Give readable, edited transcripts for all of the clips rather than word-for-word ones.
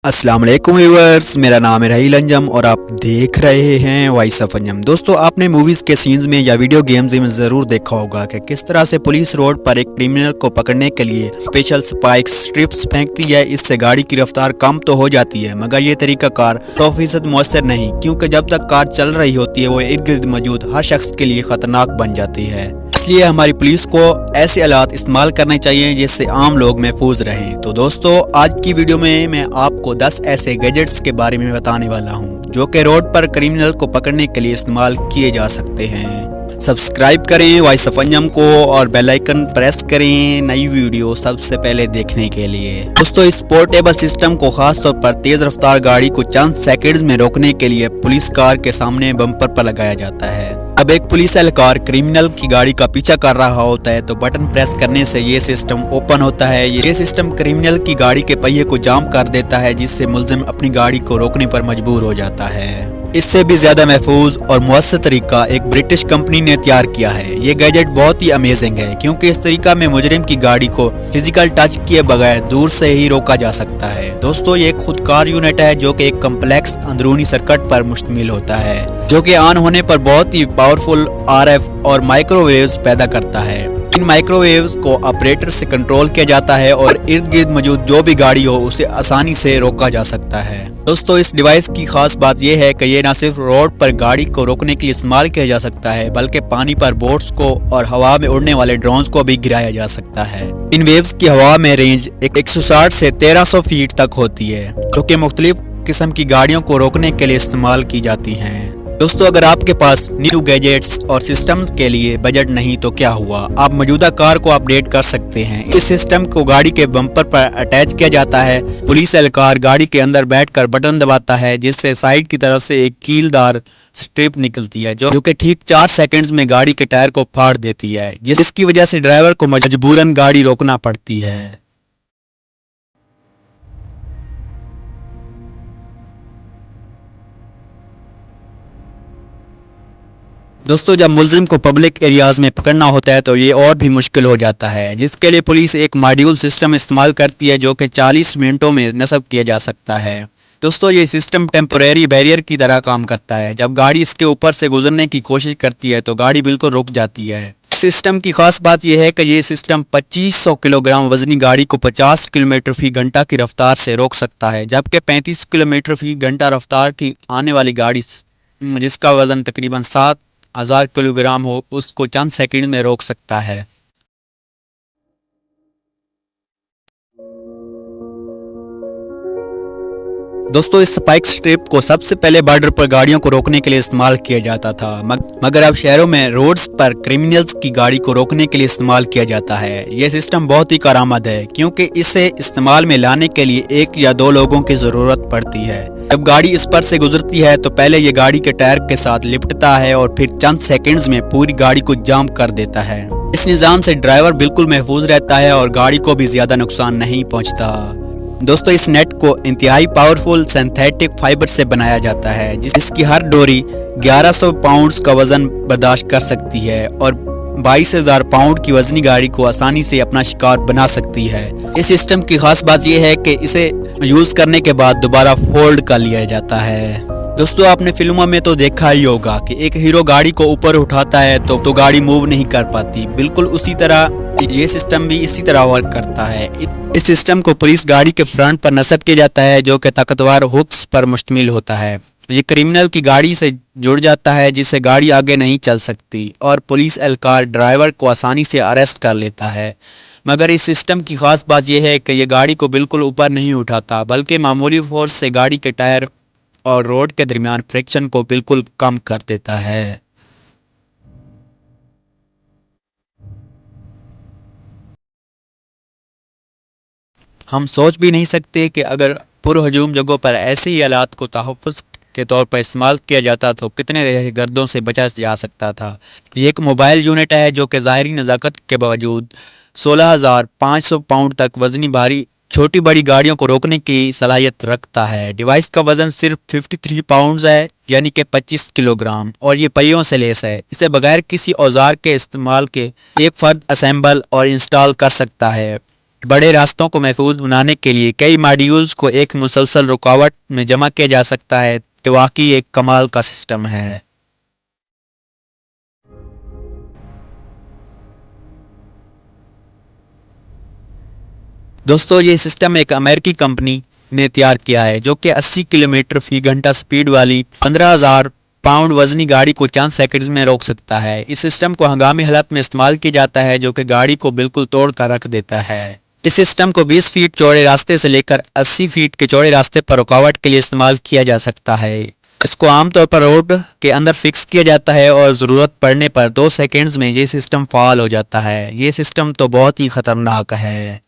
अस्सलाम वालेकुम व्यूअर्स, मेरा नाम है राहील अंजम और आप देख रहे हैं वॉइस ऑफ अंजम। दोस्तों, आपने मूवीज़ के सीन्स में या वीडियो गेम्स में ज़रूर देखा होगा कि किस तरह से पुलिस रोड पर एक क्रिमिनल को पकड़ने के लिए स्पेशल स्पाइक्स स्ट्रिप्स फेंकती है। इससे गाड़ी की रफ्तार कम तो हो जाती है, मगर ये तरीका कार 100% मुअस्सर नहीं, क्योंकि जब तक कार चल रही होती है वो इर्द गिर्द मौजूद हर शख्स के लिए खतरनाक बन जाती है। इसलिए हमारी पुलिस को ऐसे आलात इस्तेमाल करने चाहिए जिससे आम लोग महफूज रहें। तो दोस्तों, आज की वीडियो में मैं आपको 10 ऐसे गैजेट्स के बारे में बताने वाला हूं जो कि रोड पर क्रिमिनल को पकड़ने के लिए इस्तेमाल किए जा सकते हैं। सब्सक्राइब करें वॉइस ऑफ अंजम को और बेल आइकन प्रेस करें नई वीडियो सबसे पहले देखने के लिए। दोस्तों, इस पोर्टेबल सिस्टम को खास तौर पर तेज रफ्तार गाड़ी को चंद सेकंड्स में रोकने के लिए पुलिस कार के सामने बम्पर पर लगाया जाता है। अब एक पुलिस एहलकार क्रिमिनल की गाड़ी का पीछा कर रहा होता है तो बटन प्रेस करने से ये सिस्टम ओपन होता है। ये सिस्टम क्रिमिनल की गाड़ी के पहिए को जाम कर देता है, जिससे मुलजिम अपनी गाड़ी को रोकने पर मजबूर हो जाता है। इससे भी ज्यादा महफूज और मुअस्सर तरीका एक ब्रिटिश कंपनी ने तैयार किया है। ये गैजेट बहुत ही अमेजिंग है, क्योंकि इस तरीका में मुजरिम की गाड़ी को फिजिकल टच किए बगैर दूर से ही रोका जा सकता है। दोस्तों, ये एक खुदकार यूनिट है जो कि एक कम्प्लेक्स अंदरूनी सर्किट पर मुश्तमिल होता है, जो कि ऑन होने पर बहुत ही पावरफुल RF और माइक्रोवेव्स पैदा करता है। इन माइक्रोवेव्स को ऑपरेटर से कंट्रोल किया जाता है और इर्द गिर्द मौजूद जो भी गाड़ी हो उसे आसानी से रोका जा सकता है। दोस्तों, इस डिवाइस की खास बात यह है कि ये न सिर्फ रोड पर गाड़ी को रोकने के लिए इस्तेमाल किया जा सकता है, बल्कि पानी पर बोट्स को और हवा में उड़ने वाले ड्रोन्स को भी गिराया जा सकता है। इन वेव्स की हवा में रेंज 160 से 1300 फीट तक होती है, जो कि मुख्तलिफ किस्म की गाड़ियों को रोकने के लिए इस्तेमाल की जाती हैं। दोस्तों, अगर आपके पास न्यू गैजेट्स और सिस्टम्स के लिए बजट नहीं तो क्या हुआ, आप मौजूदा कार को अपडेट कर सकते हैं। इस सिस्टम को गाड़ी के बम्पर पर अटैच किया जाता है। पुलिस एहलकार गाड़ी के अंदर बैठकर बटन दबाता है, जिससे साइड की तरफ से एक कीलदार स्ट्रिप निकलती है जो कि ठीक 4 सेकंड्स में गाड़ी के टायर को फाड़ देती है, जिसकी वजह से ड्राइवर को मजबूरन गाड़ी रोकना पड़ती है। दोस्तों, जब मुलजिम को पब्लिक एरियाज में पकड़ना होता है तो ये और भी मुश्किल हो जाता है, जिसके लिए पुलिस एक मॉड्यूल सिस्टम इस्तेमाल करती है जो कि 40 मिनटों में नस्ब किया जा सकता है। दोस्तों, ये सिस्टम टेम्पोरेरी बैरियर की तरह काम करता है। जब गाड़ी इसके ऊपर से गुजरने की कोशिश करती है तो गाड़ी बिल्कुल रुक जाती है। सिस्टम की खास बात यह है कि ये सिस्टम 2500 किलोग्राम वजनी गाड़ी को 50 किलोमीटर फी घंटा की रफ्तार से रोक सकता है, जबकि 35 किलोमीटर फी घंटा रफ्तार की आने वाली गाड़ी जिसका वजन तकरीबन 7,000 किलोग्राम हो उसको चंद सेकंड में रोक सकता है। दोस्तों, इस स्पाइक स्ट्रिप को सबसे पहले बॉर्डर पर गाड़ियों को रोकने के लिए इस्तेमाल किया जाता था, मगर अब शहरों में रोड्स पर क्रिमिनल्स की गाड़ी को रोकने के लिए इस्तेमाल किया जाता है। यह सिस्टम बहुत ही कारआमद है, क्योंकि इसे इस्तेमाल में लाने के लिए 1 या 2 लोगों की जरूरत पड़ती है। जब गाड़ी इस पर से गुजरती है तो पहले ये गाड़ी के टायर के साथ लिपटता है और फिर चंद सेकंड्स में पूरी गाड़ी को जाम कर देता है। इस निज़ाम से ड्राइवर बिल्कुल महफूज रहता है और गाड़ी को भी ज्यादा नुकसान नहीं पहुंचता। दोस्तों, इस नेट को इंतहाई पावरफुल सिंथेटिक फाइबर से बनाया जाता है, जिसकी हर डोरी 1100 पाउंड्स का वजन बर्दाश्त कर सकती है और 22,000 पाउंड की वजनी गाड़ी को आसानी से अपना शिकार बना सकती है। इस सिस्टम की खास बात यह है कि इसे यूज करने के बाद दोबारा फोल्ड कर लिया जाता है। दोस्तों, आपने फिल्मों में तो देखा ही होगा कि एक हीरो गाड़ी को ऊपर उठाता है तो गाड़ी मूव नहीं कर पाती। बिल्कुल उसी तरह ये सिस्टम भी इसी तरह वर्क करता है। इस सिस्टम को पुलिस गाड़ी के फ्रंट पर नस्ब किया जाता है, जो कि ताकतवर हुक्स पर मुश्तमिल होता है। ये क्रिमिनल की गाड़ी से जुड़ जाता है, जिससे गाड़ी आगे नहीं चल सकती और पुलिस एहलकार ड्राइवर को आसानी से अरेस्ट कर लेता है। मगर इस सिस्टम की खास बात यह है कि ये गाड़ी को बिल्कुल ऊपर नहीं उठाता, बल्कि मामूली फोर्स से गाड़ी के टायर और रोड के दरमियान फ्रिक्शन को बिल्कुल कम कर देता है। हम सोच भी नहीं सकते कि अगर पुरहजूम जगहों पर ऐसे ही आलात को तहफ़्फ़ुज़ के तौर पर इस्तेमाल किया जाता तो कितने दहशतगर्दों से बचा जा सकता था। ये एक मोबाइल यूनिट है जो कि ज़ाहिरी नज़ाकत के बावजूद 16,500 पाउंड तक वजनी भारी छोटी बड़ी गाड़ियों को रोकने की सलाहियत रखता है। डिवाइस का वजन सिर्फ 53 पाउंड्स है, यानी कि 25 किलोग्राम, और ये पहियों से लेस है। इसे बगैर किसी औजार के इस्तेमाल के एक फर्द असेंबल और इंस्टॉल कर सकता है। बड़े रास्तों को महफूज बनाने के लिए कई मॉड्यूल्स को एक मुसलसल रुकावट में जमा किया जा सकता है। तो वाकई एक कमाल का सिस्टम है। दोस्तों ये सिस्टम एक अमेरिकी कंपनी ने तैयार किया है जो कि 80 किलोमीटर फी घंटा स्पीड वाली 15,000 पाउंड वजनी गाड़ी को चंद सेकंड्स में रोक सकता है। इस सिस्टम को हंगामी हालत में इस्तेमाल किया जाता है जो कि गाड़ी को बिल्कुल तोड़ कर रख देता है। इस सिस्टम को 20 फीट चौड़े रास्ते से लेकर 80 फीट के चौड़े रास्ते पर रुकावट के लिए इस्तेमाल किया जा सकता है। इसको आमतौर पर रोड के अंदर फिक्स किया जाता है और ज़रूरत पड़ने पर 2 सेकंड्स में ये सिस्टम फाल हो जाता है। ये सिस्टम तो बहुत ही ख़तरनाक है।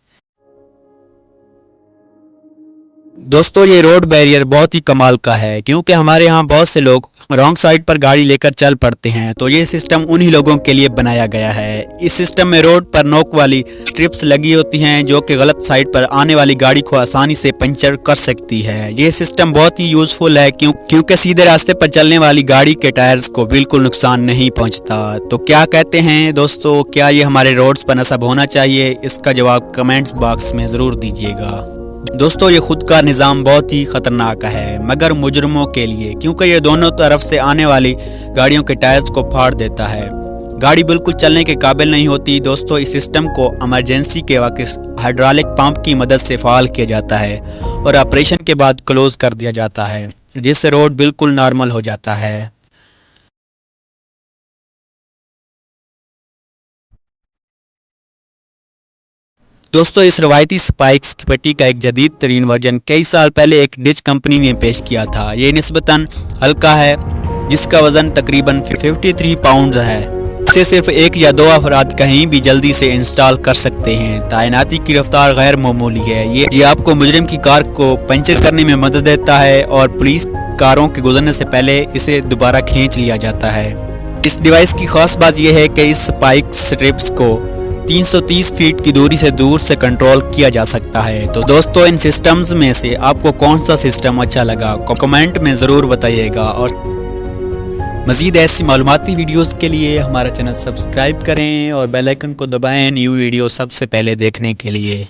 दोस्तों ये रोड बैरियर बहुत ही कमाल का है क्योंकि हमारे यहाँ बहुत से लोग रॉन्ग साइड पर गाड़ी लेकर चल पड़ते हैं, तो ये सिस्टम उन्हीं लोगों के लिए बनाया गया है। इस सिस्टम में रोड पर नोक वाली स्ट्रिप्स लगी होती हैं जो कि गलत साइड पर आने वाली गाड़ी को आसानी से पंचर कर सकती है। ये सिस्टम बहुत ही यूजफुल है क्योंकि सीधे रास्ते पर चलने वाली गाड़ी के टायर्स को बिल्कुल नुकसान नहीं पहुँचता। तो क्या कहते हैं दोस्तों, क्या ये हमारे रोड्स पर नस्ब होना चाहिए? इसका जवाब कमेंट्स बॉक्स में ज़रूर दीजिएगा। दोस्तों ये खुद का निज़ाम बहुत ही ख़तरनाक है मगर मुजरमों के लिए, क्योंकि ये दोनों तरफ से आने वाली गाड़ियों के टायर्स को फाड़ देता है। गाड़ी बिल्कुल चलने के काबिल नहीं होती। दोस्तों इस सिस्टम को इमरजेंसी के वक्त हाइड्रोलिक पंप की मदद से फ़ाल किया जाता है और ऑपरेशन के बाद क्लोज कर दिया जाता है, जिससे रोड बिल्कुल नॉर्मल हो जाता है। दोस्तों इस रवायती स्पाइक्स की पट्टी का एक जदीद तरीन वर्जन कई साल पहले एक डिच कंपनी ने पेश किया था। ये निस्बतन हल्का है, जिसका वजन तकरीबन 53 पाउंड है। इसे सिर्फ 1 या 2 अफराद कहीं भी जल्दी से इंस्टॉल कर सकते हैं। तैनाती की रफ्तार गैर मामूली है। ये आपको मुजरिम की कार को पंचर करने में मदद देता है और पुलिस कारों के गुजरने से पहले इसे दोबारा खींच लिया जाता है। इस डिवाइस की खास बात यह है कि इस स्पाइक स्ट्रिप्स को 330 फीट की दूरी से दूर से कंट्रोल किया जा सकता है। तो दोस्तों इन सिस्टम्स में से आपको कौन सा सिस्टम अच्छा लगा कमेंट में ज़रूर बताइएगा और मज़ीद ऐसी मालूमाती वीडियोस के लिए हमारा चैनल सब्सक्राइब करें और बेल आइकन को दबाएं न्यू वीडियो सबसे पहले देखने के लिए।